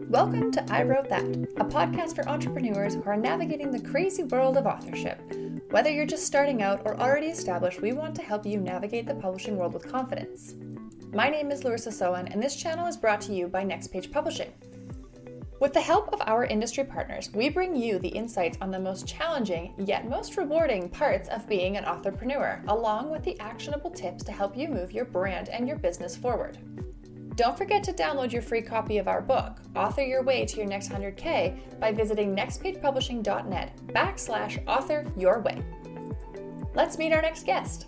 Welcome to I Wrote That, a podcast for entrepreneurs who are navigating the crazy world of authorship. Whether you're just starting out or already established, we want to help you navigate the publishing world with confidence. My name is Larissa Soehn, and this channel is brought to you by Next Page Publishing. With the help of our industry partners, we bring you the insights on the most challenging, yet most rewarding parts of being an authorpreneur, along with the actionable tips to help you move your brand and your business forward. Don't forget to download your free copy of our book, Author Your Way to Your Next 100K, by visiting nextpagepublishing.net/author your way. Let's meet our next guest.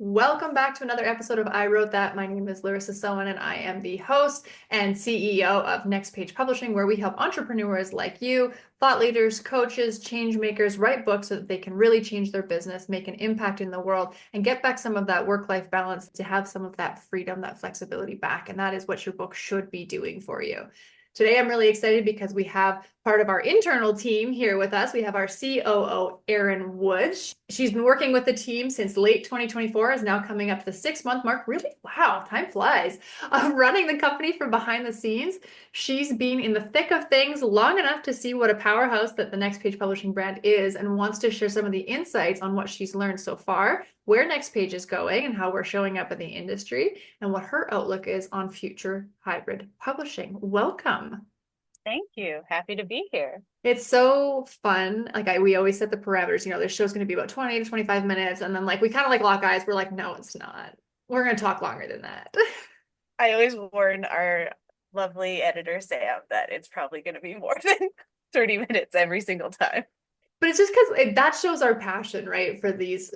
Welcome back to another episode of I Wrote That. My name is Larissa Soehn, and I am the host and CEO of Next Page Publishing, where we help entrepreneurs like you, thought leaders, coaches, change makers, write books so that they can really change their business, make an impact in the world, and get back some of that work-life balance to have some of that freedom, that flexibility back. And that is what your book should be doing for you. Today, I'm really excited because we have part of our internal team here with us. We have our COO, Erin Woods. She's been working with the team since late 2024, is now coming up to the 6-month mark. Really, wow, time flies. Running the company from behind the scenes. She's been in the thick of things long enough to see what a powerhouse that the Next Page Publishing brand is, and wants to share some of the insights on what she's learned so far, where Next Page is going and how we're showing up in the industry, and what her outlook is on future hybrid publishing. Welcome. Thank you. Happy to be here. It's so fun. We always set the parameters, this show's going to be about 20 to 25 minutes. And then we kind of lock eyes. We're like, no, it's not. We're going to talk longer than that. I always warn our lovely editor, Sam, that it's probably going to be more than 30 minutes every single time. But it's just because that shows our passion, right, for these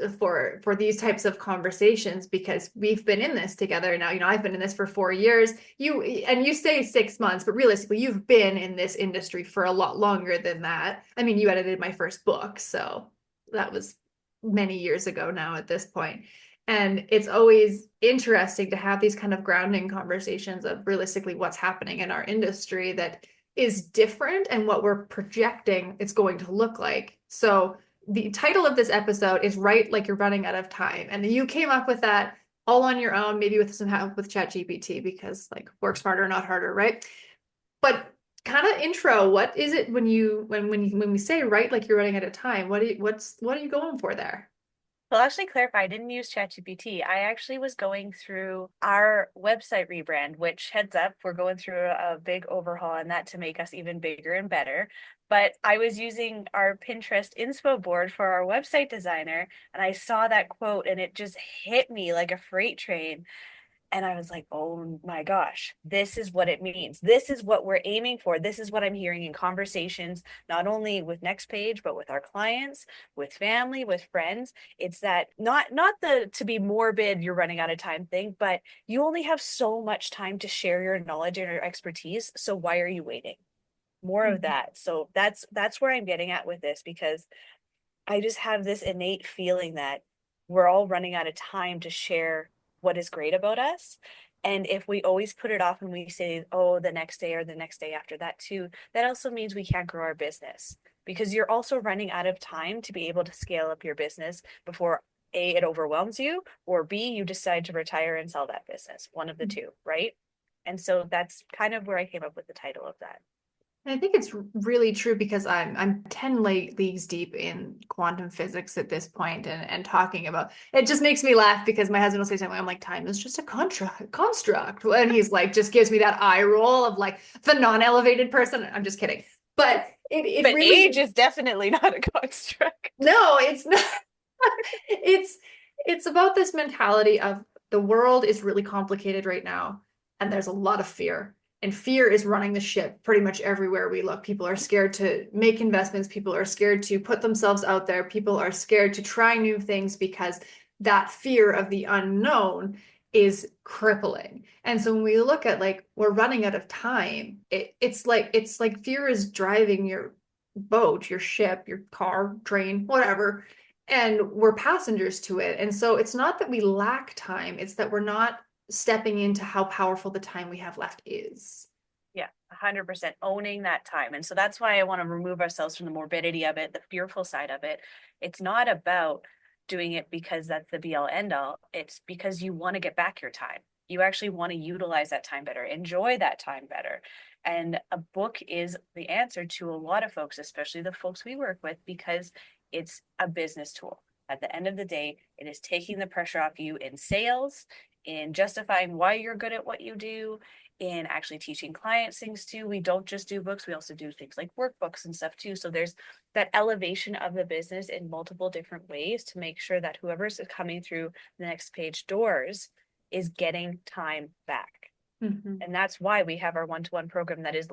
types of conversations, because we've been in this together now. I've been in this for 4 years. You say 6 months, but realistically, you've been in this industry for a lot longer than that. I mean, you edited my first book, so that was many years ago now at this point. And it's always interesting to have these kind of grounding conversations of realistically what's happening in our industry that is different and what we're projecting it's going to look like. So the title of this episode is Write Like You're Running Out of Time. And you came up with that all on your own, maybe with some help with ChatGPT, because work smarter, not harder, right? But kind of intro, what is it when we say write like you're running out of time? What are you going for there? Well, actually clarify, I didn't use ChatGPT. I actually was going through our website rebrand, which, heads up, we're going through a big overhaul on that to make us even bigger and better. But I was using our Pinterest inspo board for our website designer, and I saw that quote and it just hit me like a freight train. And I was like, oh my gosh, this is what it means. This is what we're aiming for. This is what I'm hearing in conversations, not only with Next Page, but with our clients, with family, with friends. It's that not the to be morbid, you're running out of time thing, but you only have so much time to share your knowledge and your expertise. So why are you waiting? More of that. So that's where I'm getting at with this, because I just have this innate feeling that we're all running out of time to share what is great about us. And if we always put it off and we say, oh, the next day or the next day after that too, that also means we can't grow our business, because you're also running out of time to be able to scale up your business before A, it overwhelms you, or B, you decide to retire and sell that business. One of the two, right? And so that's kind of where I came up with the title of that. I think it's really true, because I'm 10 leagues deep in quantum physics at this point, and talking about it just makes me laugh, because my husband will say something, I'm like, time is just a construct, and he's like, just gives me that eye roll of the non-elevated person. I'm just kidding, but but really, age is definitely not a construct. No, it's not. It's about this mentality of the world is really complicated right now, and there's a lot of fear. And fear is running the ship pretty much everywhere we look. People are scared to make investments. People are scared to put themselves out there. People are scared to try new things, because that fear of the unknown is crippling. And so when we look at we're running out of time, it's like fear is driving your boat, your ship, your car, train, whatever, and we're passengers to it. And so it's not that we lack time, it's that we're not stepping into how powerful the time we have left is. Yeah, 100% owning that time. And so that's why I want to remove ourselves from the morbidity of it, the fearful side of it. It's not about doing it because that's the be all end all. It's because you want to get back your time. You actually want to utilize that time better, enjoy that time better. And a book is the answer to a lot of folks, especially the folks we work with, because it's a business tool. At the end of the day, it is taking the pressure off you in sales, in justifying why you're good at what you do, in actually teaching clients things too. We don't just do books, we also do things like workbooks and stuff too. So there's that elevation of the business in multiple different ways to make sure that whoever's coming through the Next Page doors is getting time back. Mm-hmm. And that's why we have our one-to-one program that is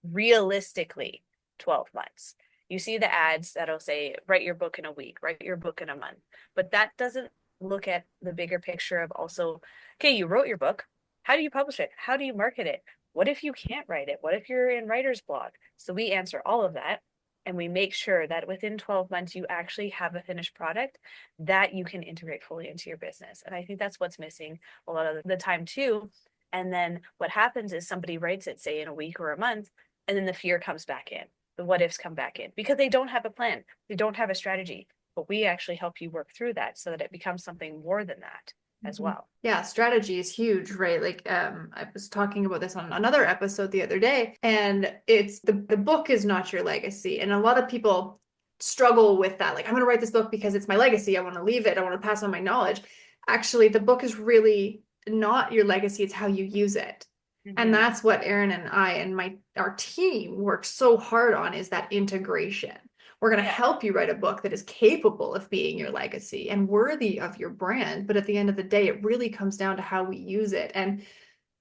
realistically 12 months. You see the ads that'll say, write your book in a week, write your book in a month. But that doesn't look at the bigger picture of also, okay, you wrote your book. How do you publish it? How do you market it? What if you can't write it? What if you're in writer's block? So we answer all of that. And we make sure that within 12 months, you actually have a finished product that you can integrate fully into your business. And I think that's what's missing a lot of the time too. And then what happens is somebody writes it, say, in a week or a month, and then the fear comes back in. The what ifs come back in because they don't have a plan. They don't have a strategy. But we actually help you work through that so that it becomes something more than that as well. Yeah, strategy is huge, right? Like I was talking about this on another episode the other day, and it's the book is not your legacy. And a lot of people struggle with that. Like, I'm gonna write this book because it's my legacy. I want to leave it. I want to pass on my knowledge. Actually, the book is really not your legacy, it's how you use it. And that's what Erin and I and our team work so hard on, is that integration. We're going to help you write a book that is capable of being your legacy and worthy of your brand. But at the end of the day, it really comes down to how we use it. And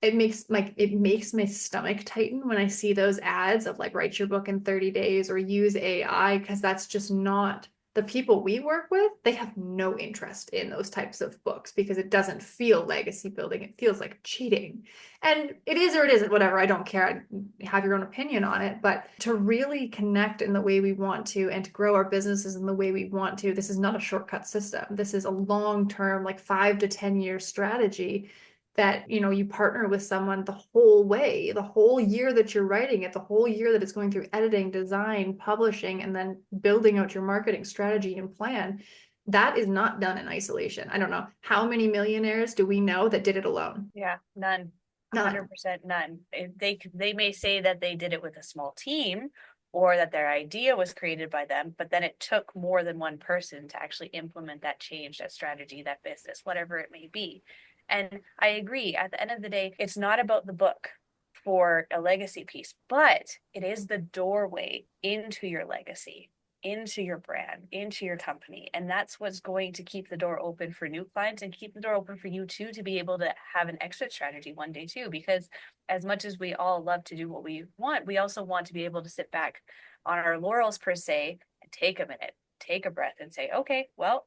it makes my stomach tighten when I see those ads of like, write your book in 30 days or use AI, because that's just not the people we work with. They have no interest in those types of books because it doesn't feel legacy building. It feels like cheating. And it is or it isn't, whatever. I don't care. Have your own opinion on it. But to really connect in the way we want to and to grow our businesses in the way we want to, this is not a shortcut system. This is a long-term, like 5 to 10 year strategy that, you know, you partner with someone the whole way, the whole year that you're writing it, the whole year that it's going through editing, design, publishing, and then building out your marketing strategy and plan. That is not done in isolation. I don't know how many millionaires do we know that did it alone? Yeah, none. None. 100% none. They may say that they did it with a small team or that their idea was created by them, but then it took more than one person to actually implement that change, that strategy, that business, whatever it may be. And I agree, at the end of the day, it's not about the book for a legacy piece, but it is the doorway into your legacy, into your brand, into your company. And that's what's going to keep the door open for new clients and keep the door open for you too, to be able to have an exit strategy one day too. Because as much as we all love to do what we want, we also want to be able to sit back on our laurels per se and take a minute, take a breath and say, okay, well,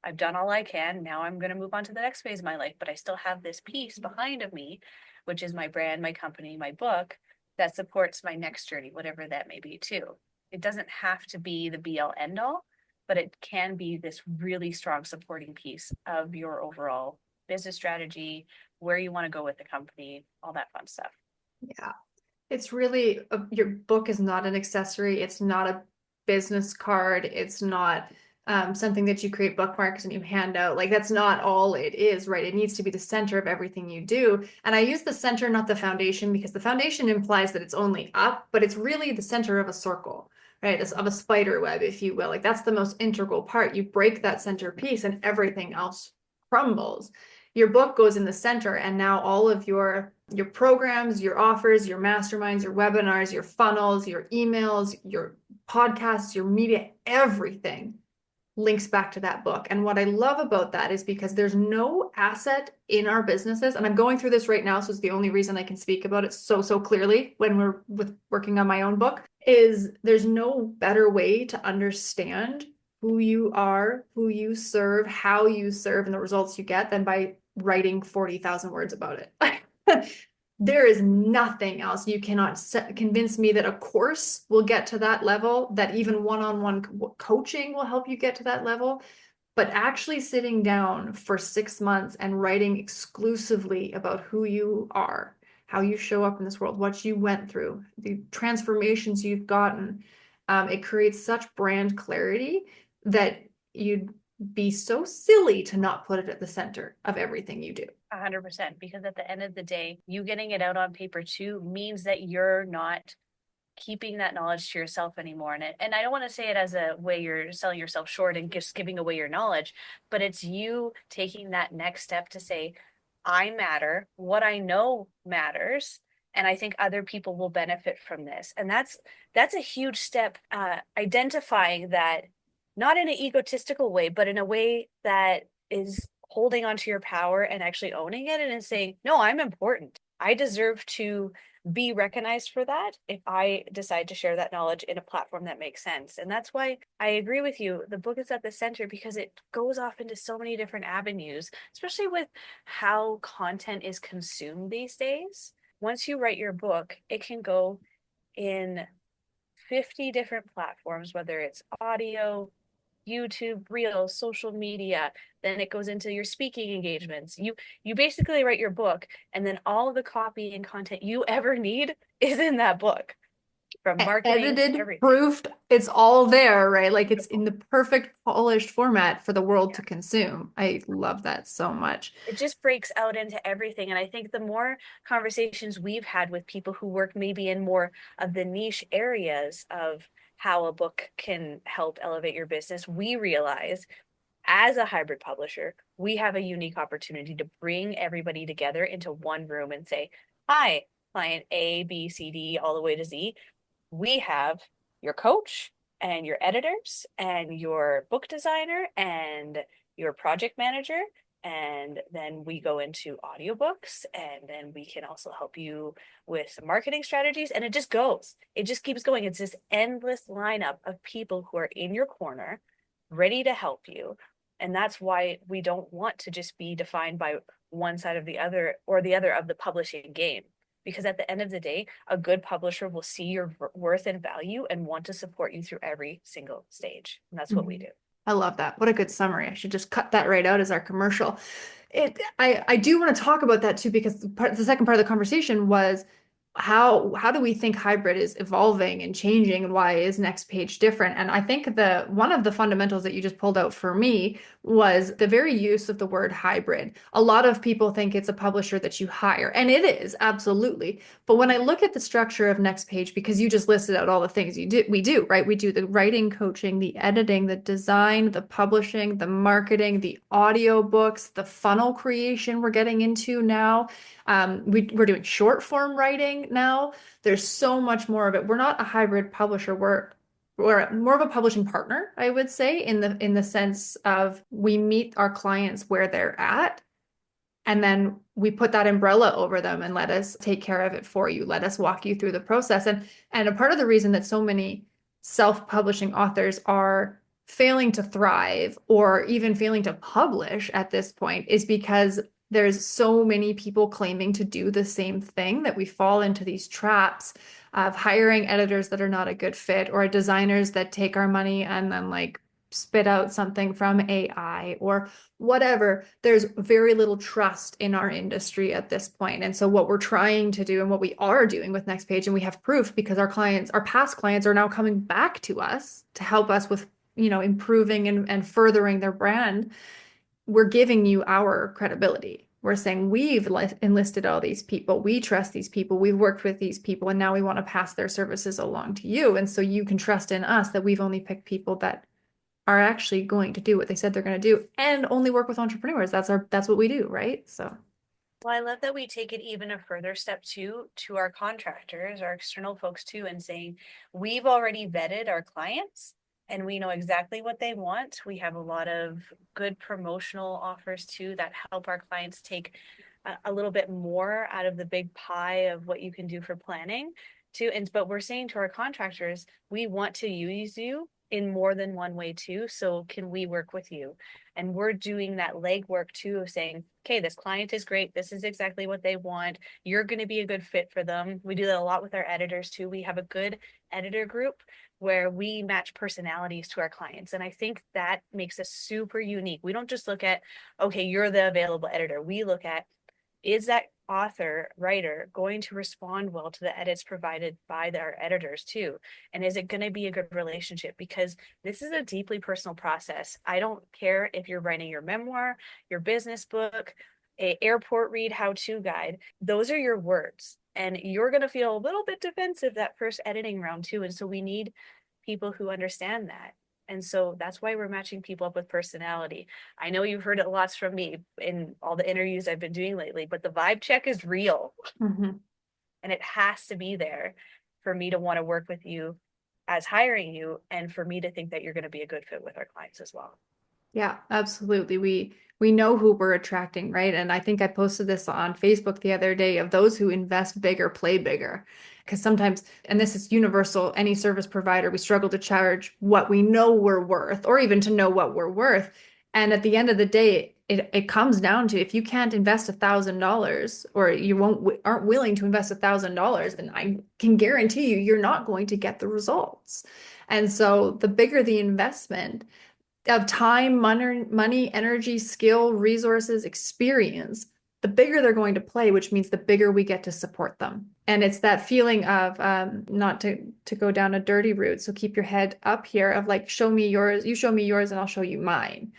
I've done all I can. Now I'm going to move on to the next phase of my life, but I still have this piece behind of me, which is my brand, my company, my book, that supports my next journey, whatever that may be too. It doesn't have to be the be all end all, but it can be this really strong supporting piece of your overall business strategy, where you want to go with the company, all that fun stuff. Yeah. It's really, your book is not an accessory. It's not a business card. It's not something that you create bookmarks and you hand out. Like, that's not all it is, right? It needs to be the center of everything you do. And I use the center, not the foundation, because the foundation implies that it's only up, but it's really the center of a circle, right? Of a spider web, if you will. Like, that's the most integral part. You break that center piece and everything else crumbles. Your book goes in the center, and now all of your programs, your offers, your masterminds, your webinars, your funnels, your emails, your podcasts, your media, everything links back to that book. And what I love about that is because there's no asset in our businesses, and I'm going through this right now, so it's the only reason I can speak about it so clearly when we're working on my own book, is there's no better way to understand who you are, who you serve, how you serve, and the results you get than by writing 40,000 words about it. There is nothing else. You cannot convince me that a course will get to that level, that even one-on-one coaching will help you get to that level. But actually sitting down for 6 months and writing exclusively about who you are, how you show up in this world, what you went through, the transformations you've gotten, it creates such brand clarity that you'd be so silly to not put it at the center of everything you do. 100%, because at the end of the day, you getting it out on paper too means that you're not keeping that knowledge to yourself anymore. And I don't want to say it as a way you're selling yourself short and just giving away your knowledge, but it's you taking that next step to say, I matter, what I know matters, and I think other people will benefit from this. And that's a huge step, identifying that, not in an egotistical way, but in a way that is holding onto your power and actually owning it and saying, no, I'm important. I deserve to be recognized for that if I decide to share that knowledge in a platform that makes sense. And that's why I agree with you. The book is at the center because it goes off into so many different avenues, especially with how content is consumed these days. Once you write your book, it can go in 50 different platforms, whether it's audio, YouTube, Reels, social media. Then it goes into your speaking engagements. You basically write your book, and then all of the copy and content you ever need is in that book, from marketing to Edited, everything. proofed, it's all there, right? Like it's in Beautiful. the perfect polished format for the world Yeah. to consume. I love that so much. It just breaks out into everything. And I think the more conversations we've had with people who work maybe in more of the niche areas of how a book can help elevate your business, we realize as a hybrid publisher, we have a unique opportunity to bring everybody together into one room and say, hi, client A, B, C, D, all the way to Z. We have your coach and your editors and your book designer and your project manager. And then we go into audiobooks, and then we can also help you with some marketing strategies. And it just goes, it just keeps going. It's this endless lineup of people who are in your corner, ready to help you. And that's why we don't want to just be defined by one side of the other or the other of the publishing game. Because at the end of the day, a good publisher will see your worth and value and want to support you through every single stage. And that's what we Mhm. do. I love that. What a good summary. I should just cut that right out as our commercial. I do want to talk about that too, because the second part of the conversation was how do we think hybrid is evolving and changing, and why is Next Page different? And I think the one of the fundamentals that you just pulled out for me was the very use of the word hybrid. A lot of people think it's a publisher that you hire, and it is absolutely. But when I look at the structure of Next Page, because you just listed out all the things we do, right? We do the writing, coaching, the editing, the design, the publishing, the marketing, the audiobooks, the funnel creation we're getting into now. We're doing short form writing now. There's so much more of it. We're not a hybrid publisher. We're more of a publishing partner, I would say, in the sense of we meet our clients where they're at, and then we put that umbrella over them and let us take care of it for you. Let us walk you through the process. And a part of the reason that so many self-publishing authors are failing to thrive or even failing to publish at this point is because there's so many people claiming to do the same thing that we fall into these traps of hiring editors that are not a good fit, or designers that take our money and then like spit out something from AI or whatever. There's very little trust in our industry at this point. And so what we're trying to do and what we are doing with Next Page, and we have proof because our clients, our past clients are now coming back to us to help us with, improving and furthering their brand. We're giving you our credibility. We're saying we've enlisted all these people. We trust these people. We've worked with these people, and now we want to pass their services along to you. And so you can trust in us that we've only picked people that are actually going to do what they said they're going to do and only work with entrepreneurs. That's what we do, right? So, Well, I love that we take it even a further step too, to our contractors, our external folks too, and saying we've already vetted our clients and we know exactly what they want. We have a lot of good promotional offers too that help our clients take a little bit more out of the big pie of what you can do for planning too. And but we're saying to our contractors, we want to use you in more than one way too. So can we work with you? And we're doing that legwork too of saying, okay, this client is great. This is exactly what they want. You're going to be a good fit for them. We do that a lot with our editors too. We have a good editor group where we match personalities to our clients. And I think that makes us super unique. We don't just look at, okay, you're the available editor. We look at, is that author, writer going to respond well to the edits provided by their editors too? And is it going to be a good relationship? Because this is a deeply personal process. I don't care if you're writing your memoir, your business book, a airport read how-to guide. Those are your words. And you're going to feel a little bit defensive that first editing round too. And so we need people who understand that. And so that's why we're matching people up with personality. I know you've heard it lots from me in all the interviews I've been doing lately, but the vibe check is real. Mm-hmm. And it has to be there for me to want to work with you as hiring you, and for me to think that you're going to be a good fit with our clients as well. Yeah, absolutely. We know who we're attracting, right? And I think I posted this on Facebook the other day of those who invest bigger, play bigger. Because sometimes, and this is universal, any service provider, we struggle to charge what we know we're worth, or even to know what we're worth. And at the end of the day, it comes down to if you can't invest $1,000 or you aren't willing to invest $1,000, then I can guarantee you you're not going to get the results. And so the bigger the investment, of time, money, energy, skill, resources, experience, the bigger they're going to play, which means the bigger we get to support them. And it's that feeling of not to go down a dirty route. So keep your head up here of like, show me yours, you show me yours, and I'll show you mine.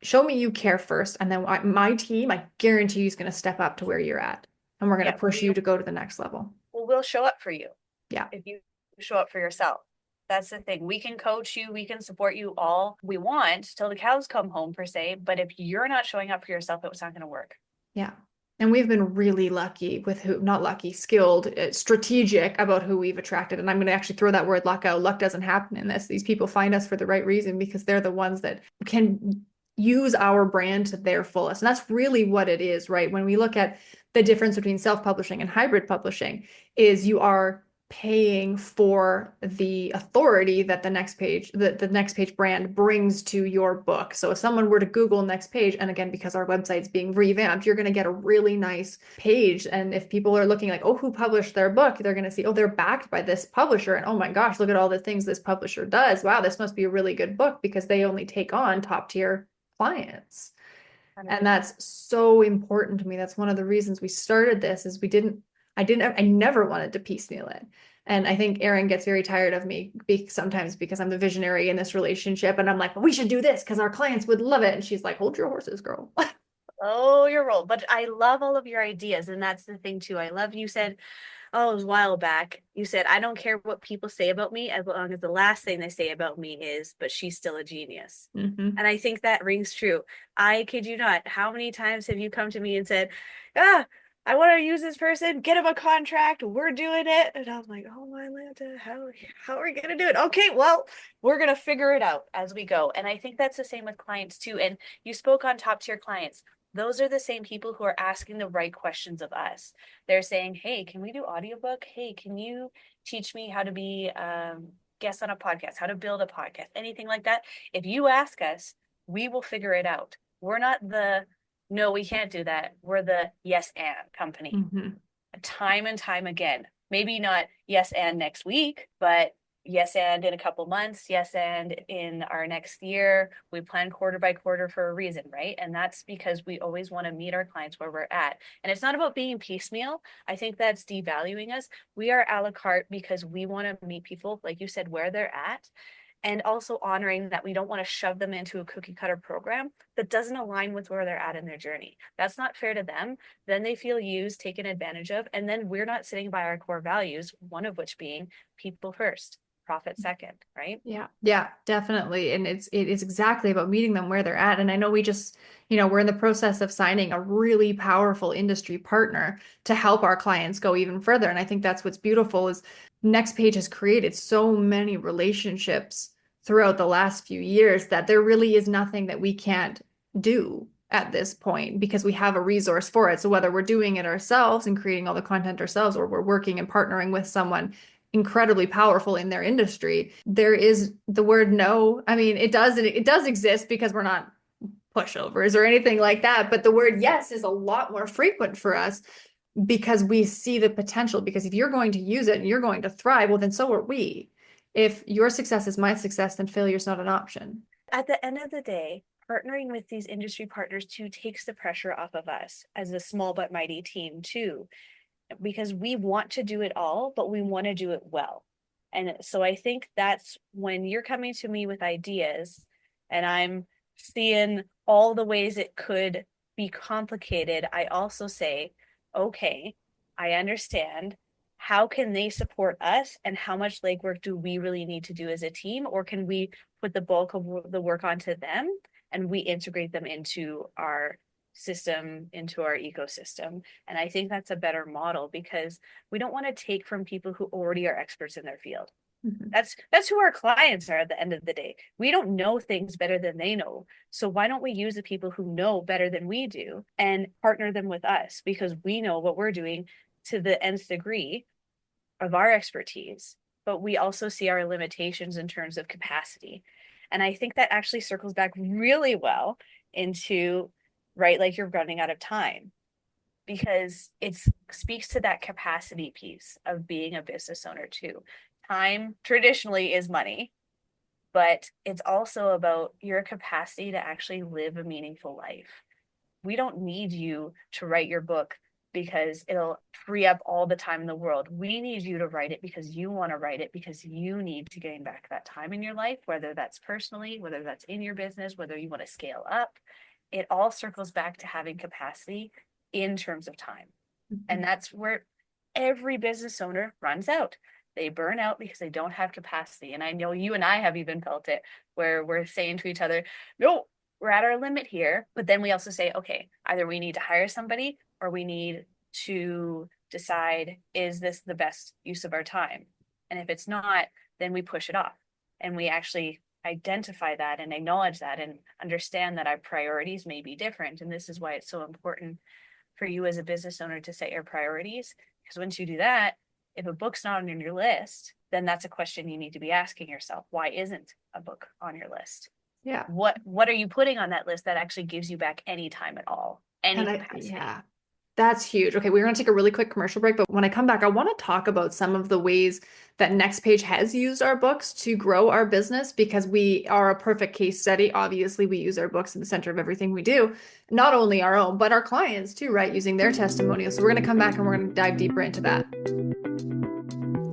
Show me you care first, and then my team, I guarantee you, is going to step up to where you're at, and we're going to Yeah, push you to go to the next level. we'll show up for you. Yeah. If you show up for yourself. That's the thing. We can coach you, we can support you all we want till the cows come home, per se. But if you're not showing up for yourself, it's not going to work. Yeah. And we've been really lucky with who, not lucky, skilled, strategic about who we've attracted. And I'm going to actually throw that word luck out. Luck doesn't happen in this. These people find us for the right reason because they're the ones that can use our brand to their fullest. And that's really what it is, right? When we look at the difference between self-publishing and hybrid publishing, is you are paying for the authority that the next page brand brings to your book. So if someone were to Google next page, and again, because our website's being revamped, you're going to get a really nice page. And if people are looking like, oh, who published their book, they're going to see, oh, they're backed by this publisher. And oh my gosh, look at all the things this publisher does. Wow, this must be a really good book because they only take on top tier clients. And that's so important to me. That's one of the reasons we started this is I never wanted to piecemeal it. And I think Erin gets very tired of me sometimes because I'm the visionary in this relationship. And I'm like, well, we should do this because our clients would love it. And she's like, hold your horses, girl. Oh, your role. But I love all of your ideas. And that's the thing too. I love you said, oh, it was a while back. You said, I don't care what people say about me as long as the last thing they say about me is, but she's still a genius. Mm-hmm. And I think that rings true. I kid you not. How many times have you come to me and said, ah, I want to use this person, get him a contract, we're doing it. And I'm like, oh my Lanta, how are we gonna do it? Okay, well, we're gonna figure it out as we go. And I think that's the same with clients too. And you spoke on top tier clients. Those are the same people who are asking the right questions of us. They're saying, hey, can we do audiobook? Hey, can you teach me how to be guest on a podcast, how to build a podcast, anything like that? If you ask us, we will figure it out. We're not the no, we can't do that. We're the yes and company. Mm-hmm. Time and time again. Maybe not yes and next week, but yes and in a couple months, yes and in our next year. We plan quarter by quarter for a reason, right? And that's because we always want to meet our clients where we're at. And it's not about being piecemeal. I think that's devaluing us. We are a la carte because we want to meet people, like you said, where they're at. And also honoring that we don't want to shove them into a cookie cutter program that doesn't align with where they're at in their journey. That's not fair to them. Then they feel used, taken advantage of, and then we're not sitting by our core values, one of which being people first, profit second, right? Yeah, definitely. And it is exactly about meeting them where they're at. And I know we just, we're in the process of signing a really powerful industry partner to help our clients go even further. And I think that's what's beautiful is NextPage has created so many relationships throughout the last few years that there really is nothing that we can't do at this point because we have a resource for it. So whether we're doing it ourselves and creating all the content ourselves, or we're working and partnering with someone incredibly powerful in their industry, there is the word no. I mean, it does exist because we're not pushovers or anything like that. But the word yes is a lot more frequent for us because we see the potential. Because if you're going to use it and you're going to thrive, well, then so are we. If your success is my success, then failure is not an option. At the end of the day, partnering with these industry partners too takes the pressure off of us as a small but mighty team too, because we want to do it all, but we want to do it well. And so I think that's when you're coming to me with ideas and I'm seeing all the ways it could be complicated, I also say, okay, I understand. How can they support us, and how much legwork do we really need to do as a team? Or can we put the bulk of the work onto them and we integrate them into our system, into our ecosystem? And I think that's a better model, because we don't want to take from people who already are experts in their field. Mhm. That's who our clients are at the end of the day. We don't know things better than they know. So why don't we use the people who know better than we do and partner them with us, because we know what we're doing to the nth degree of our expertise, but we also see our limitations in terms of capacity. And I think that actually circles back really well into, right, like you're running out of time, because it speaks to that capacity piece of being a business owner too. Time traditionally is money, but it's also about your capacity to actually live a meaningful life. We don't need you to write your book because it'll free up all the time in the world. We need you to write it because you want to write it, because you need to gain back that time in your life, whether that's personally, whether that's in your business, whether you want to scale up. It all circles back to having capacity in terms of time. And that's where every business owner runs out. They burn out because they don't have capacity. And I know you and I have even felt it, where we're saying to each other, no, we're at our limit here. But then we also say, okay, either we need to hire somebody, or we need to decide, is this the best use of our time? And if it's not, then we push it off. And we actually identify that and acknowledge that and understand that our priorities may be different. And this is why it's so important for you as a business owner to set your priorities. Because once you do that, if a book's not on your list, then that's a question you need to be asking yourself. Why isn't a book on your list? Yeah. What are you putting on that list that actually gives you back any time at all, any capacity? Yeah, that's huge. Okay, we're going to take a really quick commercial break, but when I come back, I want to talk about some of the ways that Next Page has used our books to grow our business, because we are a perfect case study. Obviously, we use our books in the center of everything we do, not only our own, but our clients too, right? Using their testimonials. So we're going to come back and we're going to dive deeper into that.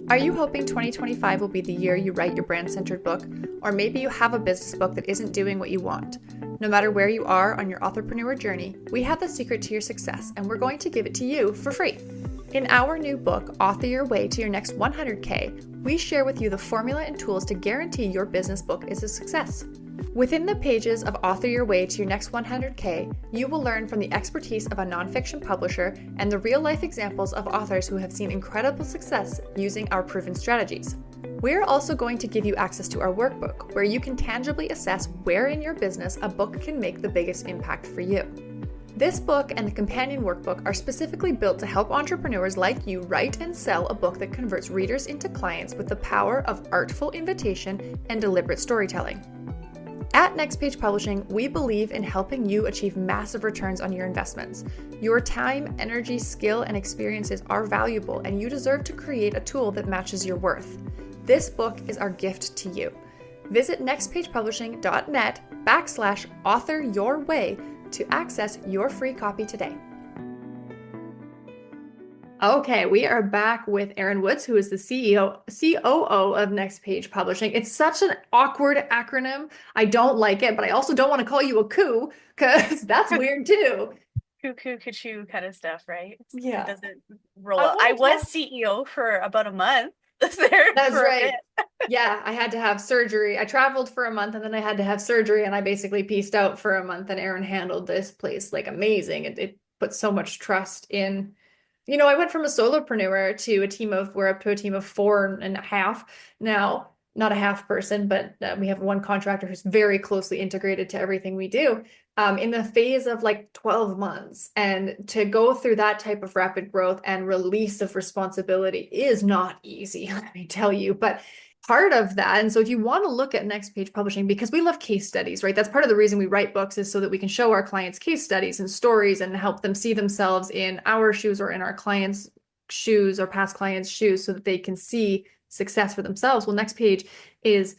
Are you hoping 2025 will be the year you write your brand-centered book? Or maybe you have a business book that isn't doing what you want. No matter where you are on your authorpreneur journey, we have the secret to your success, and we're going to give it to you for free. In our new book, Author Your Way to Your Next 100K, we share with you the formula and tools to guarantee your business book is a success. Within the pages of Author Your Way to Your Next 100K, you will learn from the expertise of a nonfiction publisher and the real-life examples of authors who have seen incredible success using our proven strategies. We're also going to give you access to our workbook, where you can tangibly assess where in your business a book can make the biggest impact for you. This book and the companion workbook are specifically built to help entrepreneurs like you write and sell a book that converts readers into clients with the power of artful invitation and deliberate storytelling. At Next Page Publishing, we believe in helping you achieve massive returns on your investments. Your time, energy, skill, and experiences are valuable, and you deserve to create a tool that matches your worth. This book is our gift to you. Visit nextpagepublishing.net/authoryourway to access your free copy today. Okay, we are back with Erin Woods, who is the COO of Next Page Publishing. It's such an awkward acronym. I don't like it, but I also don't want to call you a coup, because that's weird too. Cuckoo, cuckoo kind of stuff, right? Yeah. It doesn't roll out. I was CEO for about a month there. That's for right. A bit. Yeah, I had to have surgery. I traveled for a month and then I had to have surgery, and I basically pieced out for a month, and Erin handled this place like amazing. It put so much trust in. I went from a solopreneur to we're up to a team of 4.5 now, not a half person, but we have one contractor who's very closely integrated to everything we do, in the phase of like 12 months. And to go through that type of rapid growth and release of responsibility is not easy, let me tell you. But part of that, and so if you want to look at Next Page Publishing, because we love case studies, right? That's part of the reason we write books, is so that we can show our clients case studies and stories and help them see themselves in our shoes or in our clients' shoes or past clients' shoes, so that they can see success for themselves. Well, Next Page is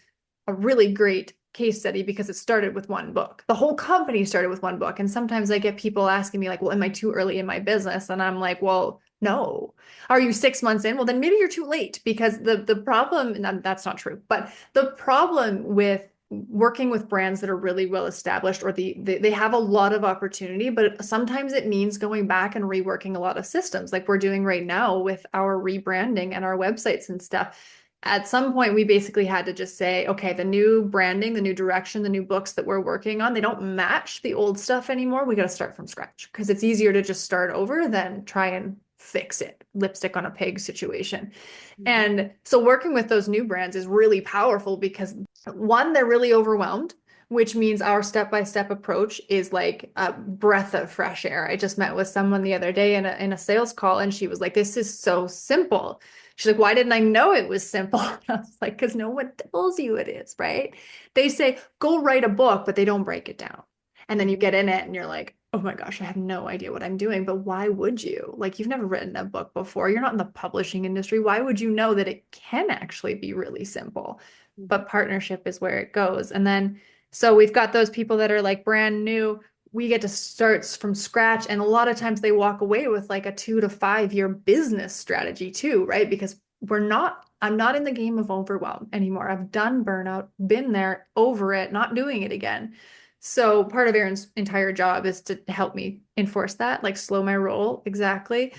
a really great case study because it started with one book. The whole company started with one book. And sometimes I get people asking me like, well, am I too early in my business? And I'm like, well, no. Are you 6 months in? Well, then maybe you're too late, because the problem, and that's not true, but the problem with working with brands that are really well established, or they have a lot of opportunity, but sometimes it means going back and reworking a lot of systems like we're doing right now with our rebranding and our websites and stuff. At some point, we basically had to just say, okay, the new branding, the new direction, the new books that we're working on, they don't match the old stuff anymore. We got to start from scratch because it's easier to just start over than try and fix it, lipstick on a pig situation. Mhm. And so working with those new brands is really powerful because one, they're really overwhelmed, which means our step-by-step approach is like a breath of fresh air. I just met with someone the other day in a sales call, and she was like, "This is so simple." She's like, "Why didn't I know it was simple?" And I was like, "Because no one tells you it is, right? They say, go write a book, but they don't break it down. And then you get in it and you're like, oh my gosh, I have no idea what I'm doing. But why would you? Like, you've never written a book before. You're not in the publishing industry. Why would you know that it can actually be really simple? Mhm. But partnership is where it goes. And then, so we've got those people that are like brand new. We get to start from scratch. And a lot of times they walk away with like a 2 to 5 year business strategy too, right? Because I'm not in the game of overwhelm anymore. I've done burnout, been there, over it, not doing it again. So part of Erin's entire job is to help me enforce that, like slow my roll exactly.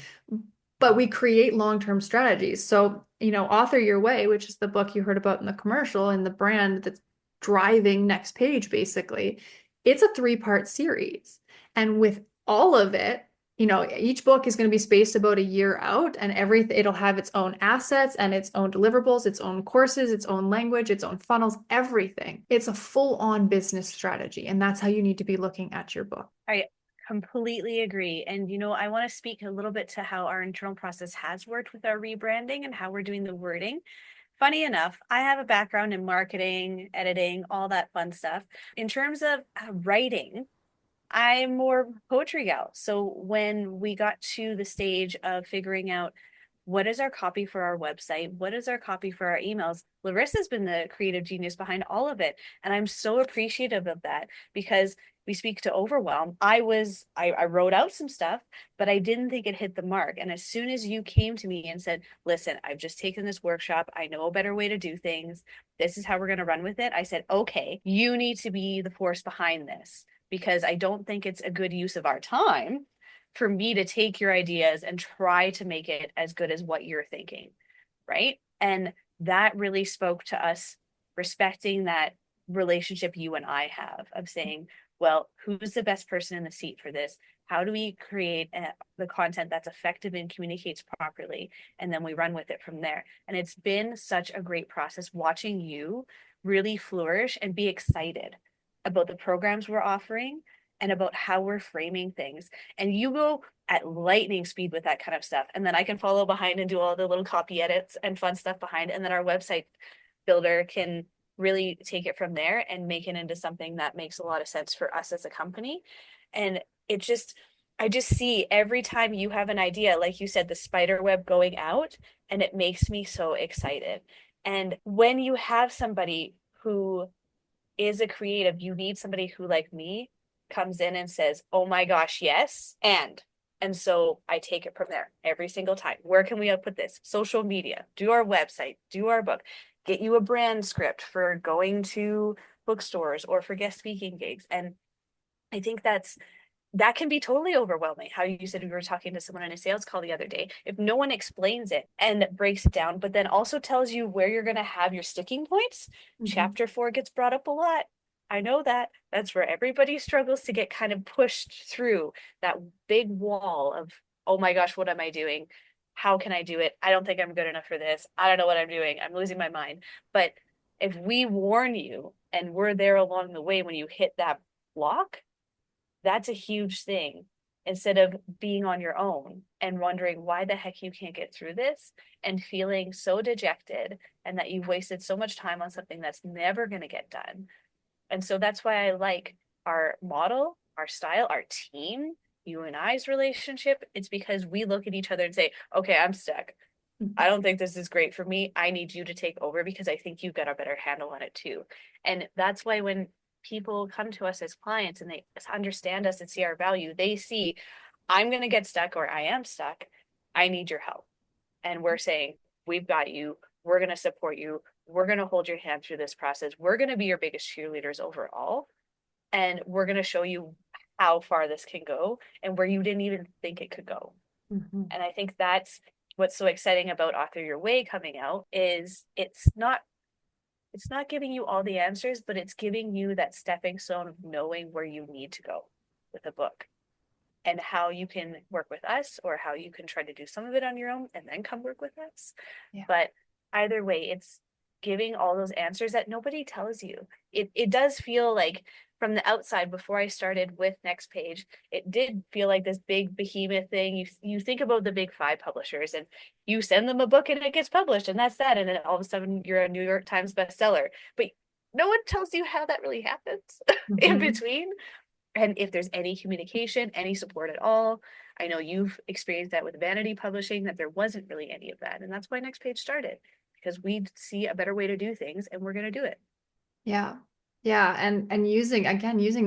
But we create long-term strategies. So, Author Your Way, which is the book you heard about in the commercial and the brand that's driving Next Page, basically, it's a 3-part series. And with all of it, each book is going to be spaced about a year out, and it'll have its own assets and its own deliverables, its own courses, its own language, its own funnels, everything. It's a full-on business strategy, and that's how you need to be looking at your book. I completely agree. And, I want to speak a little bit to how our internal process has worked with our rebranding and how we're doing the wording. Funny enough, I have a background in marketing, editing, all that fun stuff. In terms of writing, I'm more poetry gal. So when we got to the stage of figuring out what is our copy for our website, what is our copy for our emails, Larissa's been the creative genius behind all of it. And I'm so appreciative of that because we speak to overwhelm. I wrote out some stuff, but I didn't think it hit the mark. And as soon as you came to me and said, listen, I've just taken this workshop. I know a better way to do things. This is how we're going to run with it. I said, okay, you need to be the force behind this because I don't think it's a good use of our time for me to take your ideas and try to make it as good as what you're thinking. Right. And that really spoke to us respecting that relationship you and I have of saying, well, who's the best person in the seat for this? How do we create the content that's effective and communicates properly? And then we run with it from there. And it's been such a great process watching you really flourish and be excited about the programs we're offering and about how we're framing things. And you go at lightning speed with that kind of stuff. And then I can follow behind and do all the little copy edits and fun stuff behind. And then our website builder can really take it from there and make it into something that makes a lot of sense for us as a company. And it just, I just see every time you have an idea, like you said, the spider web going out, and it makes me so excited. And when you have somebody who is a creative, you need somebody who, like me, comes in and says, oh my gosh, yes. And so I take it from there every single time. Where can we put this? Social media, do our website, do our book, get you a brand script for going to bookstores or for guest speaking gigs. And I think that can be totally overwhelming. How you said we were talking to someone in a sales call the other day. If no one explains it and breaks it down, but then also tells you where you're going to have your sticking points, Mhm. chapter 4 gets brought up a lot. I know that. That's where everybody struggles to get kind of pushed through that big wall of, oh my gosh, what am I doing? How can I do it? I don't think I'm good enough for this. I don't know what I'm doing. I'm losing my mind. But if we warn you and we're there along the way when you hit that block, that's a huge thing. Instead of being on your own and wondering why the heck you can't get through this and feeling so dejected and that you've wasted so much time on something that's never going to get done. And so that's why I like our model, our style, our team, you and I's relationship. It's because we look at each other and say, okay, I'm stuck. I don't think this is great for me. I need you to take over because I think you've got a better handle on it too. And that's why when people come to us as clients and they understand us and see our value, they see, I'm going to get stuck or I am stuck. I need your help. And we're saying, we've got you. We're going to support you. we're going to hold your hand through this process. We're going to be your biggest cheerleaders overall. And we're going to show you how far this can go and where you didn't even think it could go. Mhm. And I think that's what's so exciting about Author Your Way coming out is it's not giving you all the answers, but it's giving you that stepping stone of knowing where you need to go with a book and how you can work with us or how you can try to do some of it on your own and then come work with us. Yeah. But either way, it's giving all those answers that nobody tells you. It does feel like from the outside before I started with Next Page, it did feel like this big behemoth thing. You think about the big five publishers and you send them a book and it gets published and that's that. And then all of a sudden you're a New York Times bestseller. But no one tells you how that really happens in Mhm. between and if there's any communication, any support at all. I know you've experienced that with Vanity Publishing, that there wasn't really any of that. And that's why Next Page started, because we see a better way to do things and we're going to do it. Yeah. Yeah. And using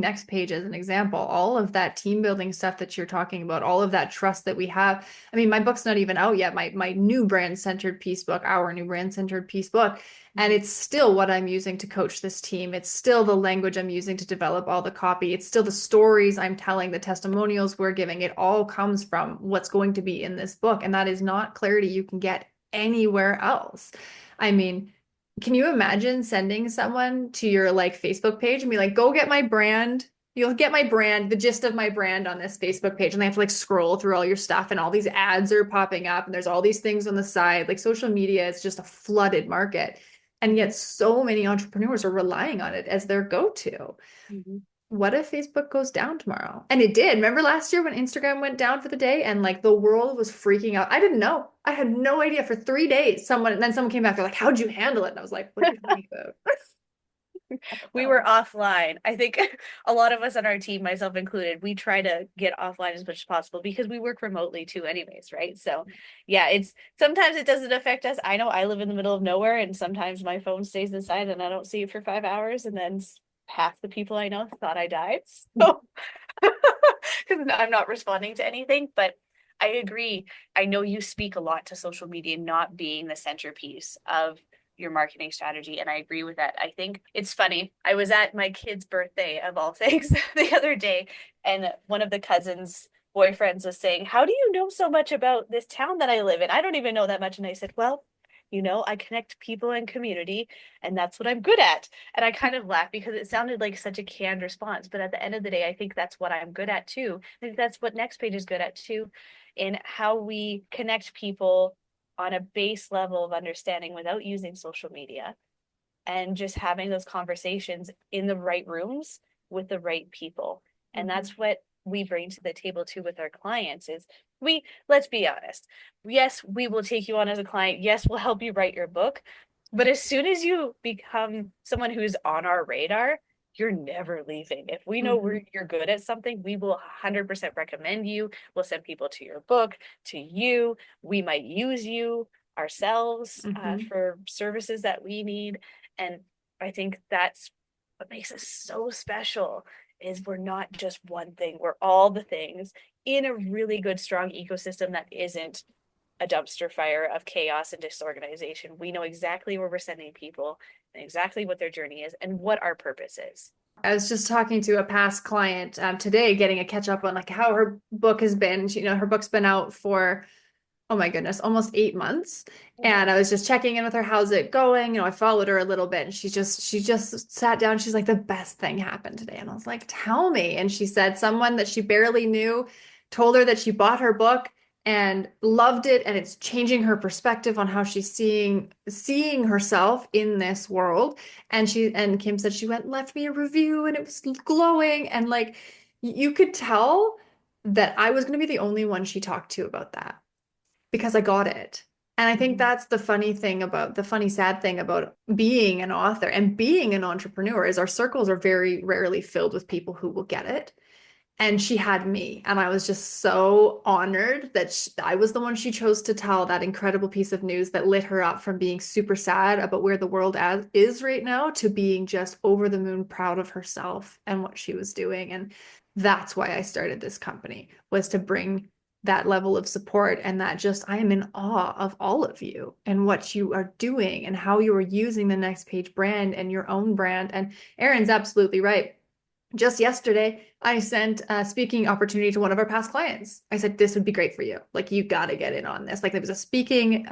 Next Page as an example, all of that team building stuff that you're talking about, all of that trust that we have. I mean, my book's not even out yet. My new brand centered piece book, our new brand centered piece book. And it's still what I'm using to coach this team. It's still the language I'm using to develop all the copy. It's still the stories I'm telling, the testimonials we're giving. It all comes from what's going to be in this book. And that is not clarity you can get anywhere else. I mean, can you imagine sending someone to your like Facebook page and be like, go get my brand? You'll get my brand, the gist of my brand on this Facebook page. And they have to like scroll through all your stuff and all these ads are popping up and there's all these things on the side. Like social media is just a flooded market. And yet so many entrepreneurs are relying on it as their go-to. Mm-hmm. What if Facebook goes down tomorrow? And it did. Remember last year when Instagram went down for the day and like the world was freaking out? I didn't know. I had no idea for 3 days. And then someone came back, they're like, how'd you handle it? And I was like, what are you talking about? I don't We were know. offline. I think a lot of us on our team, myself included, we try to get offline as much as possible because we work remotely too, anyways, right? So, yeah, it's sometimes it doesn't affect us. I know I live in the middle of nowhere, and sometimes my phone stays inside and I don't see it for 5 hours, and then half the people I know thought I died. So, because I'm not responding to anything, but I agree. I know you speak a lot to social media not being the centerpiece of your marketing strategy. And I agree with that. I think it's funny. I was at my kid's birthday, of all things, the other day, and one of the cousins' boyfriends was saying, how do you know so much about this town that I live in? I don't even know that much. And I said, well, I connect people and community, and that's what I'm good at. And I kind of laughed because it sounded like such a canned response. But at the end of the day, I think that's what I'm good at too. I think that's what Next Page is good at too, in how we connect people on a base level of understanding without using social media and just having those conversations in the right rooms with the right people. And Mhm. that's what we bring to the table too with our clients is let's be honest. Yes, we will take you on as a client. Yes, we'll help you write your book. But as soon as you become someone who's on our radar, you're never leaving. If we know Mhm. you're good at something, we will 100% recommend you. We'll send people to your book, to you. We might use you ourselves Mhm. for services that we need. And I think that's what makes us so special is we're not just one thing. We're all the things in a really good, strong ecosystem that isn't a dumpster fire of chaos and disorganization. We know exactly where we're sending people and exactly what their journey is and what our purpose is. I was just talking to a past client today, getting a catch up on like how her book has been. Her book's been out for, oh my goodness, almost 8 months. And I was just checking in with her. How's it going? I followed her a little bit and she just sat down. She's like, the best thing happened today. And I was like, tell me. And she said someone that she barely knew told her that she bought her book and loved it. And it's changing her perspective on how she's seeing herself in this world. And Kim said she went and left me a review and it was glowing. And like you could tell that I was going to be the only one she talked to about that because I got it. And I think Mhm. that's the funny, sad thing about being an author and being an entrepreneur is our circles are very rarely filled with people who will get it. And she had me, and I was just so honored that I was the one she chose to tell that incredible piece of news that lit her up from being super sad about where the world is right now to being just over the moon proud of herself and what she was doing. And that's why I started this company was to bring that level of support, and that just I am in awe of all of you and what you are doing and how you are using the Next Page brand and your own brand. And Erin's absolutely right. Just yesterday, I sent a speaking opportunity to one of our past clients. I said, this would be great for you. Like, you got to get in on this. Like, there was a speaking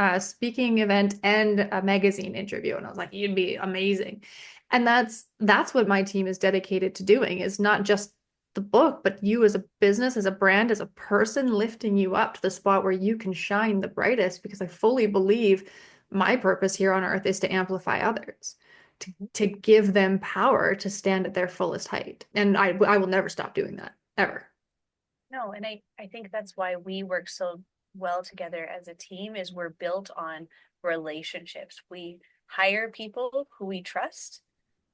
event and a magazine interview. And I was like, you'd be amazing. And that's what my team is dedicated to doing, is not just the book, but you as a business, as a brand, as a person, lifting you up to the spot where you can shine the brightest, because I fully believe my purpose here on earth is to amplify others, to give them power to stand at their fullest height. And I will never stop doing that, ever. No, and I think that's why we work so well together as a team, is we're built on relationships. We hire people who we trust,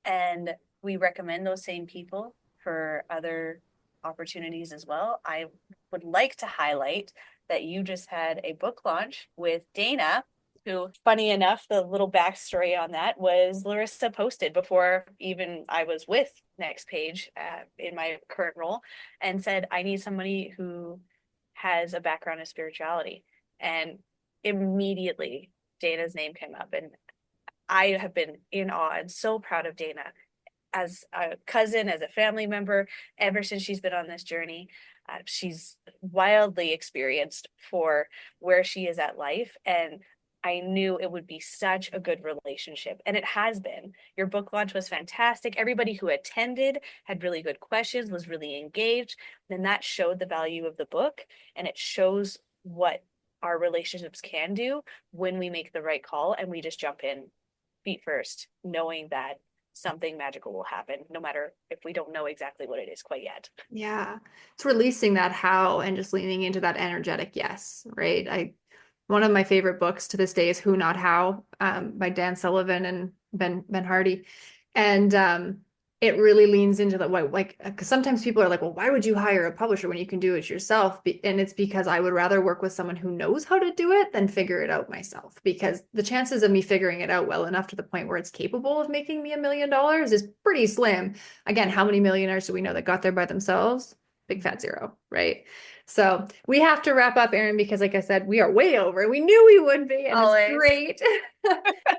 and we recommend those same people for other opportunities as well. I would like to highlight that you just had a book launch with Dana, who, funny enough, the little backstory on that was Larissa posted before even I was with Next Page in my current role, and said, I need somebody who has a background in spirituality. And immediately Dana's name came up, and I have been in awe and so proud of Dana as a cousin, as a family member, ever since she's been on this journey. She's wildly experienced for where she is at life, and I knew it would be such a good relationship, and it has been. Your book launch was fantastic. Everybody who attended had really good questions, was really engaged, and that showed the value of the book, and it shows what our relationships can do when we make the right call and we just jump in feet first, knowing that something magical will happen, no matter if we don't know exactly what it is quite yet. Yeah. It's releasing that how and just leaning into that energetic yes, right? One of my favorite books to this day is Who Not How, by Dan Sullivan and Ben Hardy. And it really leans into the like, because sometimes people are like, well, why would you hire a publisher when you can do it yourself? And it's because I would rather work with someone who knows how to do it than figure it out myself, because the chances of me figuring it out well enough to the point where it's capable of making me $1 million is pretty slim. Again, how many millionaires do we know that got there by themselves? Big fat zero, right? So we have to wrap up, Erin, because like I said, we are way over. We knew we would be, and Always. It's great.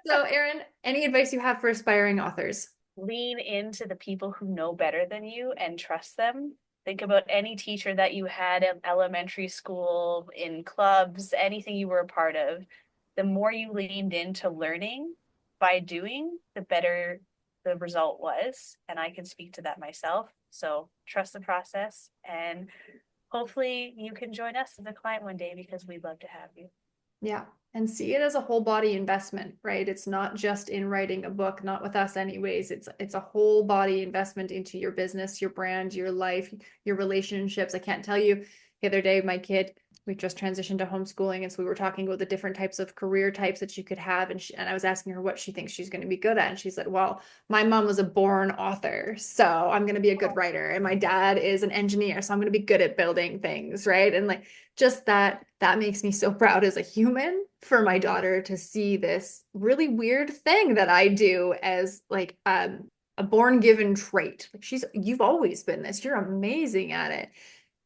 So Erin, any advice you have for aspiring authors? Lean into the people who know better than you and trust them. Think about any teacher that you had in elementary school, in clubs, anything you were a part of. The more you leaned into learning by doing, the better the result was. And I can speak to that myself. So trust the process, and hopefully you can join us as a client one day, because we'd love to have you. Yeah. And see it as a whole body investment, right? It's not just in writing a book, not with us anyways. It's a whole body investment into your business, your brand, your life, your relationships. I can't tell you, the other day, my kid, we just transitioned to homeschooling. And so we were talking about the different types of career types that you could have. And I was asking her what she thinks she's going to be good at. And she said, well, my mom was a born author, so I'm going to be a good writer. And my dad is an engineer, so I'm going to be good at building things, right? And like, just that makes me so proud as a human for my daughter to see this really weird thing that I do as like a born given trait. Like, you've always been this. You're amazing at it.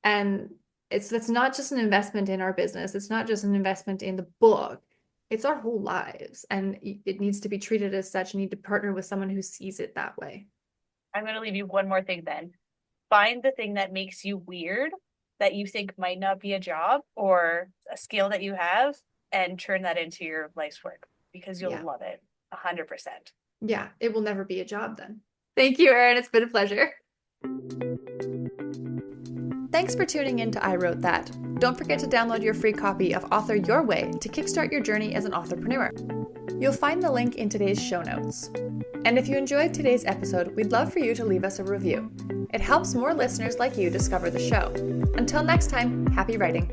And that's not just an investment in our business. It's not just an investment in the book. It's our whole lives. And it needs to be treated as such. You need to partner with someone who sees it that way. I'm going to leave you one more thing then. Find the thing that makes you weird, that you think might not be a job or a skill that you have, and turn that into your life's work, because you'll love it 100%. Yeah, it will never be a job then. Thank you, Erin. It's been a pleasure. Thanks for tuning in to I Wrote That. Don't forget to download your free copy of Author Your Way to kickstart your journey as an entrepreneur. You'll find the link in today's show notes. And if you enjoyed today's episode, we'd love for you to leave us a review. It helps more listeners like you discover the show. Until next time, happy writing.